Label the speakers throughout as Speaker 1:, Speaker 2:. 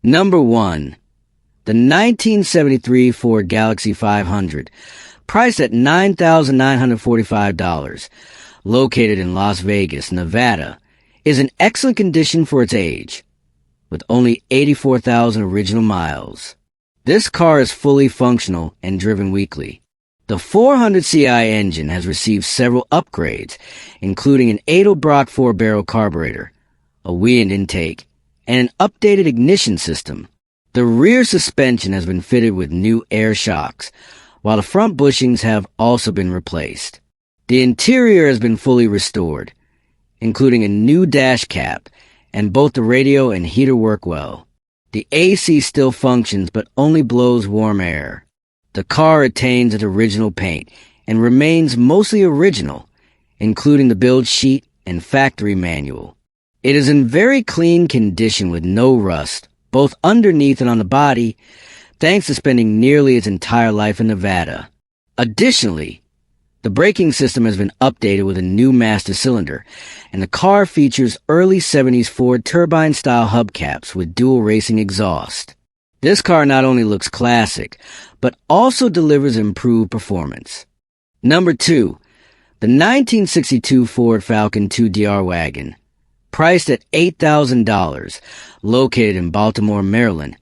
Speaker 1: Number 1. The 1973 Ford Galaxy 500, priced at $9,945, located in Las Vegas, Nevada, is in excellent condition for its age, with only 84,000 original miles. This car is fully functional and driven weekly. The 400ci engine has received several upgrades, including an Edelbrock 4-barrel carburetor, a wind intake, and an updated ignition system. The rear suspension has been fitted with new air shocks, while the front bushings have also been replaced. The interior has been fully restored, including a new dash cap, and both the radio and heater work well. The AC still functions but only blows warm air. The car retains its original paint and remains mostly original, including the build sheet and factory manual. It is in very clean condition with no rust, both underneath and on the body, thanks to spending nearly its entire life in Nevada. Additionally, the braking system has been updated with a new master cylinder, and the car features early 70s Ford turbine-style hubcaps with dual racing exhaust. This car not only looks classic, but also delivers improved performance. Number 2. The 1962 Ford Falcon 2DR wagon, priced at $8,000, located in Baltimore, Maryland,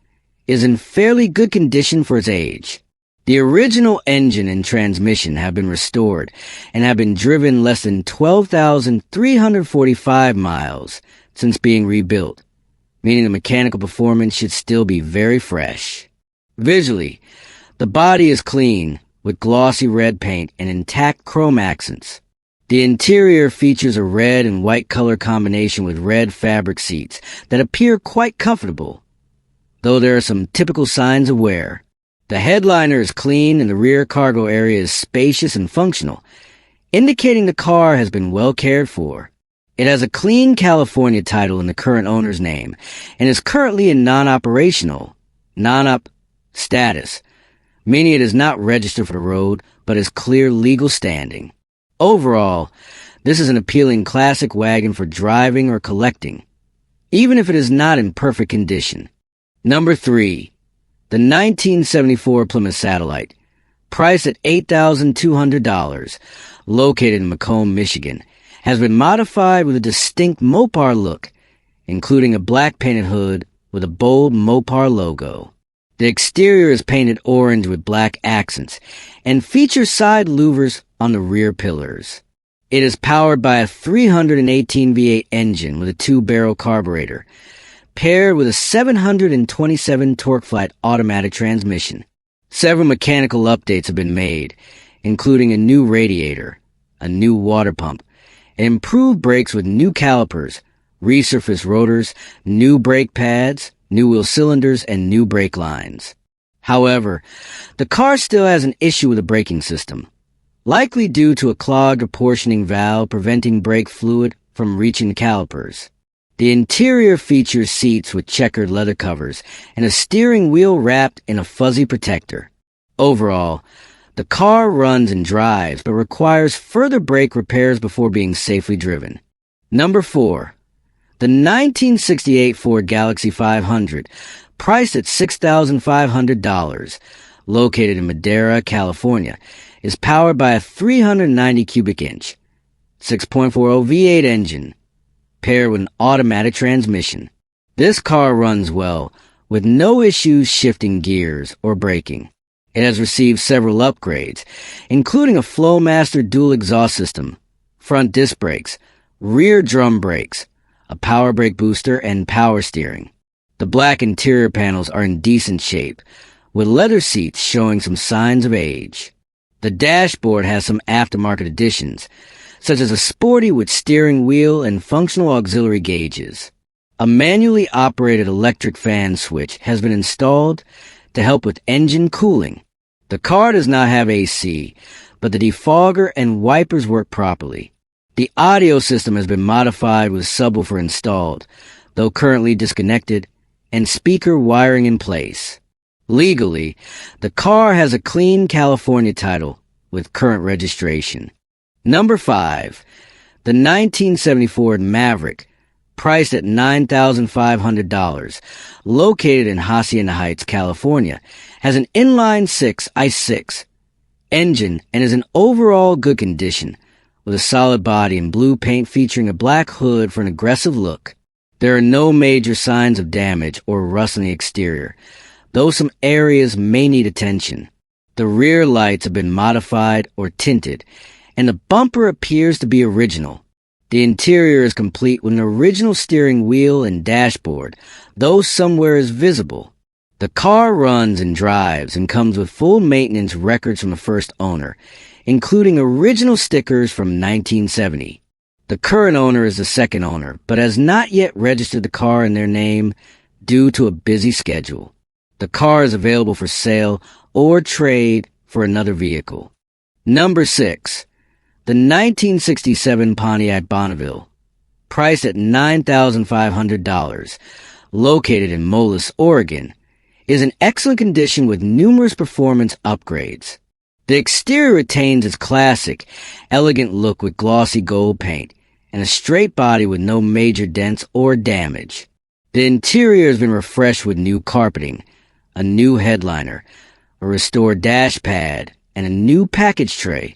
Speaker 1: is in fairly good condition for its age. The original engine and transmission have been restored and have been driven less than 12,345 miles since being rebuilt, meaning the mechanical performance should still be very fresh. Visually, the body is clean, with glossy red paint and intact chrome accents. The interior features a red and white color combination with red fabric seats that appear quite comfortable, though there are some typical signs of wear. The headliner is clean and the rear cargo area is spacious and functional, indicating the car has been well cared for. It has a clean California title in the current owner's name and is currently in non-operational, non-op status, meaning it is not registered for the road but is clear legal standing. Overall, this is an appealing classic wagon for driving or collecting, even if it is not in perfect condition. Number 3. The 1974 Plymouth Satellite, priced at $8,200, located in Macomb, Michigan, has been modified with a distinct Mopar look, including a black painted hood with a bold Mopar logo. The exterior is painted orange with black accents and features side louvers on the rear pillars. It is powered by a 318 V8 engine with a 2-barrel carburetor, paired with a 727 TorqueFlite automatic transmission. Several mechanical updates have been made, including a new radiator, a new water pump, improved brakes with new calipers, resurfaced rotors, new brake pads, new wheel cylinders, and new brake lines. However, the car still has an issue with the braking system, likely due to a clogged apportioning valve preventing brake fluid from reaching the calipers. The interior features seats with checkered leather covers and a steering wheel wrapped in a fuzzy protector. Overall, the car runs and drives but requires further brake repairs before being safely driven. Number 4. The 1968 Ford Galaxy 500, priced at $6,500, located in Madera, California, is powered by a 390 cubic inch, 6.40 V8 engine, paired with an automatic transmission. This car runs well, with no issues shifting gears or braking. It has received several upgrades, including a Flowmaster dual exhaust system, front disc brakes, rear drum brakes, a power brake booster, and power steering. The black interior panels are in decent shape, with leather seats showing some signs of age. The dashboard has some aftermarket additions, such as a sporty with steering wheel and functional auxiliary gauges. A manually operated electric fan switch has been installed to help with engine cooling. The car does not have AC, but the defogger and wipers work properly. The audio system has been modified with subwoofer installed, though currently disconnected, and speaker wiring in place. Legally, the car has a clean California title with current registration. Number 5. The 1974 Maverick, priced at $9,500, located in Hacienda Heights, California, has an inline-six i6 engine and is in overall good condition, with a solid body and blue paint featuring a black hood for an aggressive look. There are no major signs of damage or rust on the exterior, though some areas may need attention. The rear lights have been modified or tinted, and the bumper appears to be original. The interior is complete with an original steering wheel and dashboard, though somewhere is visible. The car runs and drives and comes with full maintenance records from the first owner, including original stickers from 1970. The current owner is the second owner, but has not yet registered the car in their name due to a busy schedule. The car is available for sale or trade for another vehicle. Number 6. The 1967 Pontiac Bonneville, priced at $9,500, located in Moelis, Oregon, is in excellent condition with numerous performance upgrades. The exterior retains its classic, elegant look with glossy gold paint and a straight body with no major dents or damage. The interior has been refreshed with new carpeting, a new headliner, a restored dash pad, and a new package tray,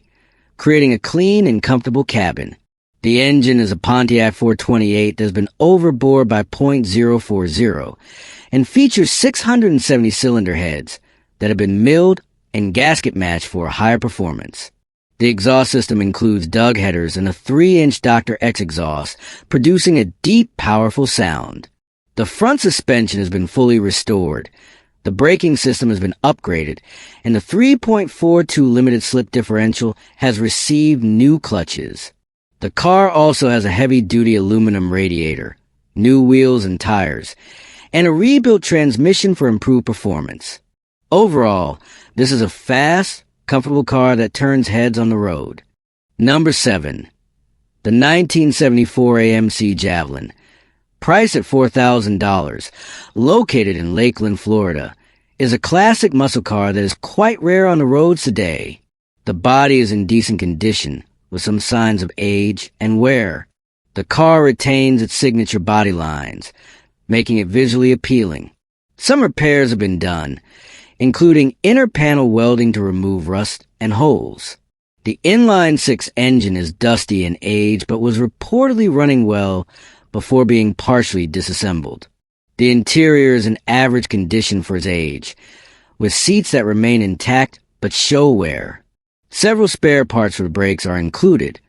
Speaker 1: creating a clean and comfortable cabin. The engine is a Pontiac 428 that has been overbored by .040 and features 670 cylinder heads that have been milled and gasket matched for higher performance. The exhaust system includes dug headers and a 3-inch Dr. X exhaust, producing a deep, powerful sound. The front suspension has been fully restored. The braking system has been upgraded, and the 3.42 limited slip differential has received new clutches. The car also has a heavy-duty aluminum radiator, new wheels and tires, and a rebuilt transmission for improved performance. Overall, this is a fast, comfortable car that turns heads on the road. Number 7. The 1974 AMC Javelin, priced at $4,000, located in Lakeland, Florida, is a classic muscle car that is quite rare on the roads today. The body is in decent condition, with some signs of age and wear. The car retains its signature body lines, making it visually appealing. Some repairs have been done, including inner panel welding to remove rust and holes. The inline-six engine is dusty in age but was reportedly running well before being partially disassembled. The interior is in average condition for its age, with seats that remain intact but show wear. Several spare parts for the brakes are included,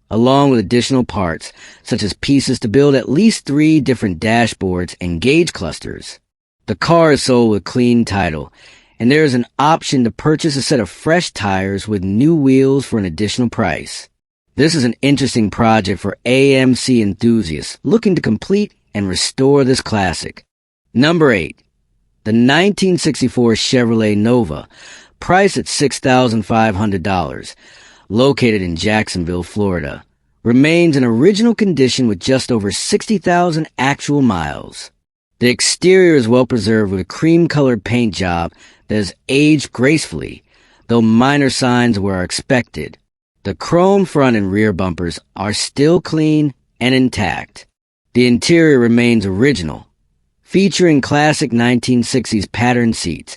Speaker 1: along with additional parts such as pieces to build at least 3 different dashboards and gauge clusters. The car is sold with clean title, and there is an option to purchase a set of fresh tires with new wheels for an additional price. This is an interesting project for AMC enthusiasts looking to complete and restore this classic. Number 8. The 1964 Chevrolet Nova, priced at $6,500, located in Jacksonville, Florida, remains in original condition with just over 60,000 actual miles. The exterior is well preserved with a cream-colored paint job that has aged gracefully, though minor signs were expected. The chrome front and rear bumpers are still clean and intact. The interior remains original, featuring classic 1960s patterned seats,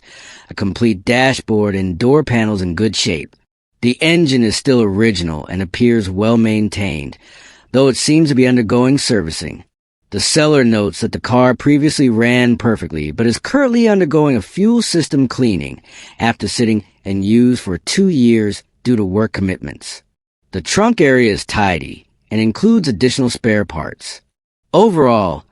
Speaker 1: a complete dashboard, and door panels in good shape. The engine is still original and appears well maintained, though it seems to be undergoing servicing. The seller notes that the car previously ran perfectly, but is currently undergoing a fuel system cleaning after sitting and used for 2 years due to work commitments. The trunk area is tidy and includes additional spare parts. Overall,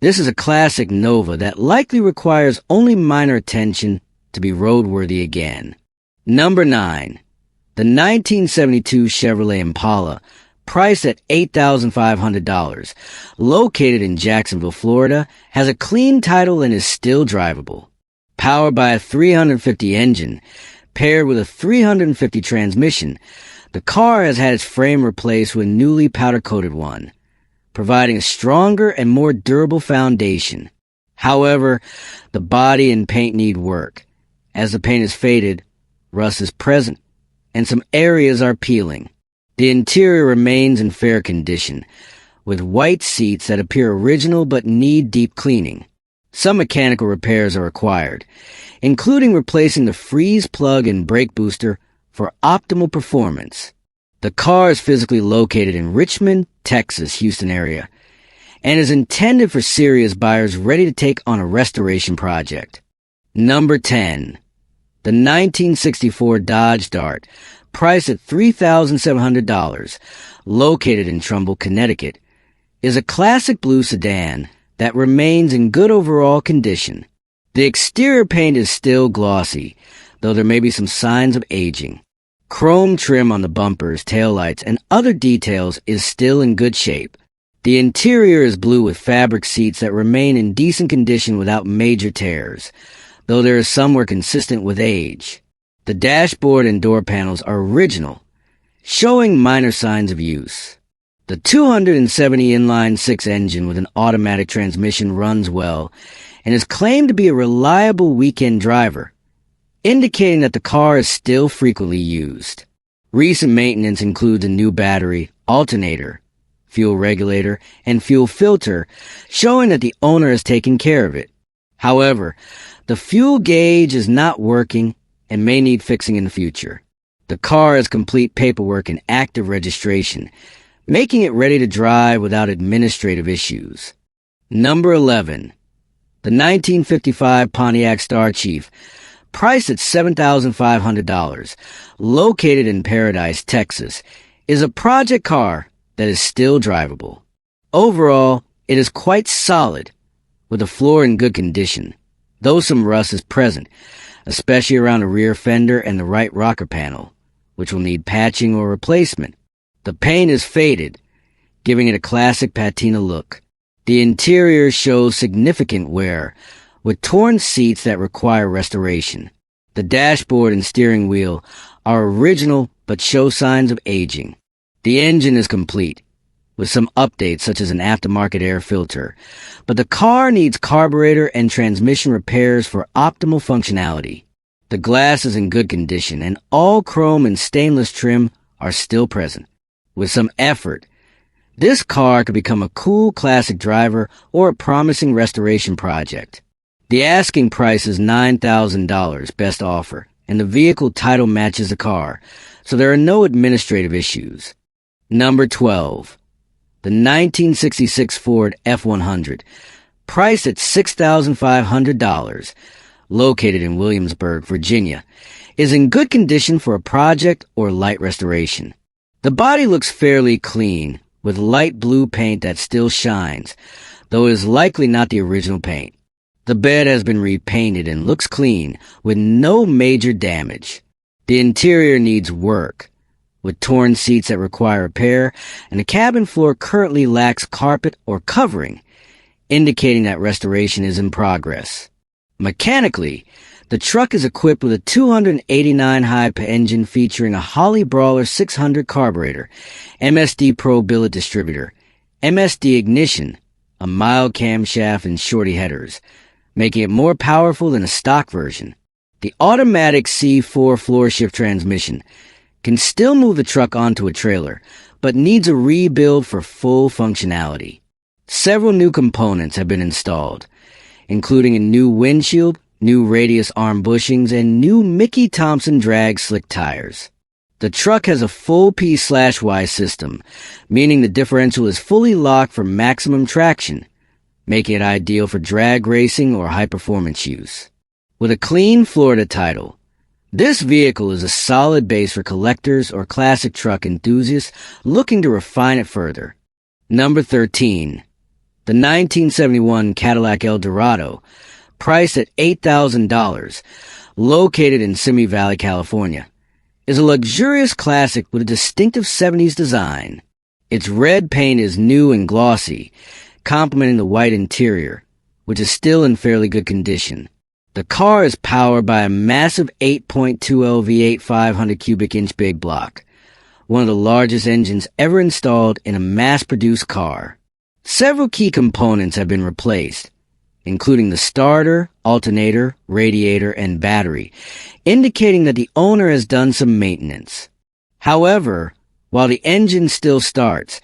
Speaker 1: this is a classic Nova that likely requires only minor attention to be roadworthy again. Number 9. The 1972 Chevrolet Impala, priced at $8,500, located in Jacksonville, Florida, has a clean title and is still drivable. Powered by a 350 engine, paired with a 350 transmission, the car has had its frame replaced with a newly powder-coated one, providing a stronger and more durable foundation. However, the body and paint need work. As the paint is faded, rust is present, and some areas are peeling. The interior remains in fair condition, with white seats that appear original but need deep cleaning. Some mechanical repairs are required, including replacing the freeze plug and brake booster for optimal performance. The car is physically located in Richmond, Texas, Houston area, and is intended for serious buyers ready to take on a restoration project. Number 10. The 1964 Dodge Dart, priced at $3,700, located in Trumbull, Connecticut, is a classic blue sedan that remains in good overall condition. The exterior paint is still glossy, though there may be some signs of aging. Chrome trim on the bumpers, taillights, and other details is still in good shape. The interior is blue with fabric seats that remain in decent condition without major tears, though there is somewhere consistent with age. The dashboard and door panels are original, showing minor signs of use. The 270 inline-six engine with an automatic transmission runs well and is claimed to be a reliable weekend driver, indicating that the car is still frequently used. Recent maintenance includes a new battery, alternator, fuel regulator, and fuel filter, showing that the owner has taken care of it. However, the fuel gauge is not working and may need fixing in the future. The car has complete paperwork and active registration, making it ready to drive without administrative issues. Number 11. The 1955 Pontiac Star Chief, priced at $7,500, located in Paradise, Texas, is a project car that is still drivable. Overall, it is quite solid, with the floor in good condition, though some rust is present, especially around the rear fender and the right rocker panel, which will need patching or replacement. The paint is faded, giving it a classic patina look. The interior shows significant wear, with torn seats that require restoration. The dashboard and steering wheel are original but show signs of aging. The engine is complete, with some updates such as an aftermarket air filter, but the car needs carburetor and transmission repairs for optimal functionality. The glass is in good condition, and all chrome and stainless trim are still present. With some effort, this car could become a cool classic driver or a promising restoration project. The asking price is $9,000 best offer, and the vehicle title matches the car, so there are no administrative issues. Number 12. The 1966 Ford F-100, priced at $6,500, located in Williamsburg, Virginia, is in good condition for a project or light restoration. The body looks fairly clean, with light blue paint that still shines, though it is likely not the original paint. The bed has been repainted and looks clean, with no major damage. The interior needs work, with torn seats that require repair, and the cabin floor currently lacks carpet or covering, indicating that restoration is in progress. Mechanically, the truck is equipped with a 289 hype engine featuring a Holley Brawler 600 carburetor, MSD Pro billet distributor, MSD ignition, a mild camshaft, and shorty headers, making it more powerful than a stock version. The automatic C4 floor shift transmission can still move the truck onto a trailer, but needs a rebuild for full functionality. Several new components have been installed, including a new windshield, new radius arm bushings, and new Mickey Thompson drag slick tires. The truck has a full P/Y system, meaning the differential is fully locked for maximum traction, making it ideal for drag racing or high-performance use. With a clean Florida title, this vehicle is a solid base for collectors or classic truck enthusiasts looking to refine it further. Number 13. The 1971 Cadillac Eldorado, priced at $8,000, located in Simi Valley, California, is a luxurious classic with a distinctive 70s design. Its red paint is new and glossy, complementing the white interior, which is still in fairly good condition. The car is powered by a massive 8.2L V8 500 cubic inch big block, one of the largest engines ever installed in a mass-produced car. Several key components have been replaced, including the starter, alternator, radiator, and battery, indicating that the owner has done some maintenance. However, while the engine still starts,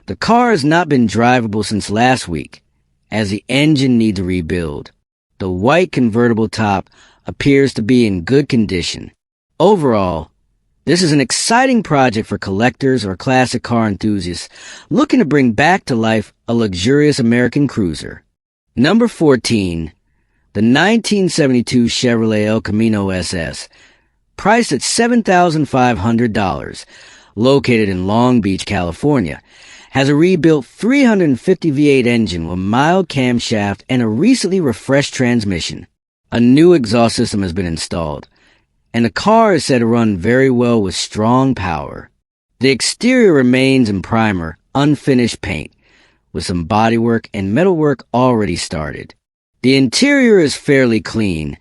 Speaker 1: The car has not been drivable since last week, as the engine needs a rebuild. The white convertible top appears to be in good condition. Overall, this is an exciting project for collectors or classic car enthusiasts looking to bring back to life a luxurious American cruiser. Number 14. The 1972 Chevrolet El Camino SS, priced at $7,500, located in Long Beach, California, has a rebuilt 350 V8 engine with mild camshaft and a recently refreshed transmission. A new exhaust system has been installed, and the car is said to run very well with strong power. The exterior remains in primer, unfinished paint, with some bodywork and metalwork already started. The interior is fairly clean,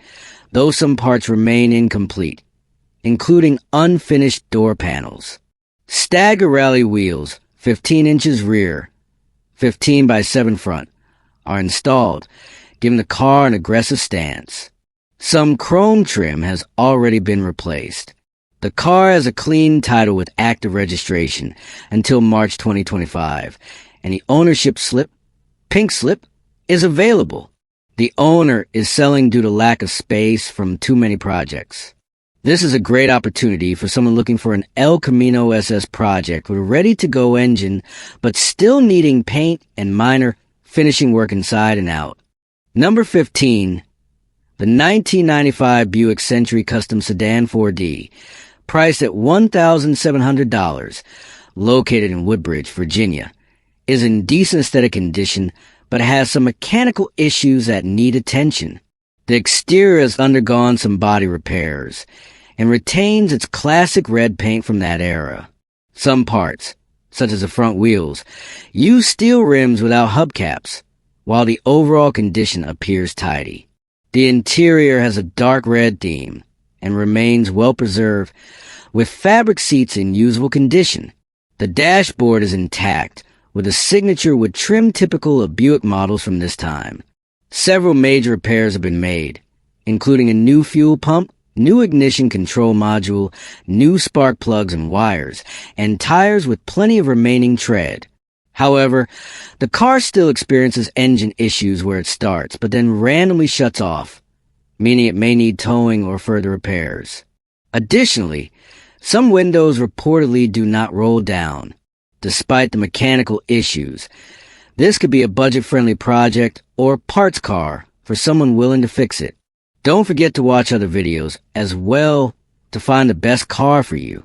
Speaker 1: though some parts remain incomplete, including unfinished door panels. Stagger rally wheels, 15 inches rear, 15 by 7 front, are installed, giving the car an aggressive stance. Some chrome trim has already been replaced. The car has a clean title with active registration until March 2025, and the ownership slip, pink slip, is available. The owner is selling due to lack of space from too many projects. This is a great opportunity for someone looking for an El Camino SS project with a ready-to-go engine, but still needing paint and minor finishing work inside and out. Number 15. The 1995 Buick Century Custom Sedan 4D, priced at $1,700, located in Woodbridge, Virginia, is in decent aesthetic condition, but has some mechanical issues that need attention. The exterior has undergone some body repairs and retains its classic red paint from that era. Some parts, such as the front wheels, use steel rims without hubcaps, while the overall condition appears tidy. The interior has a dark red theme and remains well preserved, with fabric seats in usable condition. The dashboard is intact, with a signature wood trim typical of Buick models from this time. Several major repairs have been made, including a new fuel pump, new ignition control module, new spark plugs and wires, and tires with plenty of remaining tread. However, the car still experiences engine issues where it starts, but then randomly shuts off, meaning it may need towing or further repairs. Additionally, some windows reportedly do not roll down, despite the mechanical issues. This could be a budget-friendly project or parts car for someone willing to fix it. Don't forget to watch other videos as well to find the best car for you.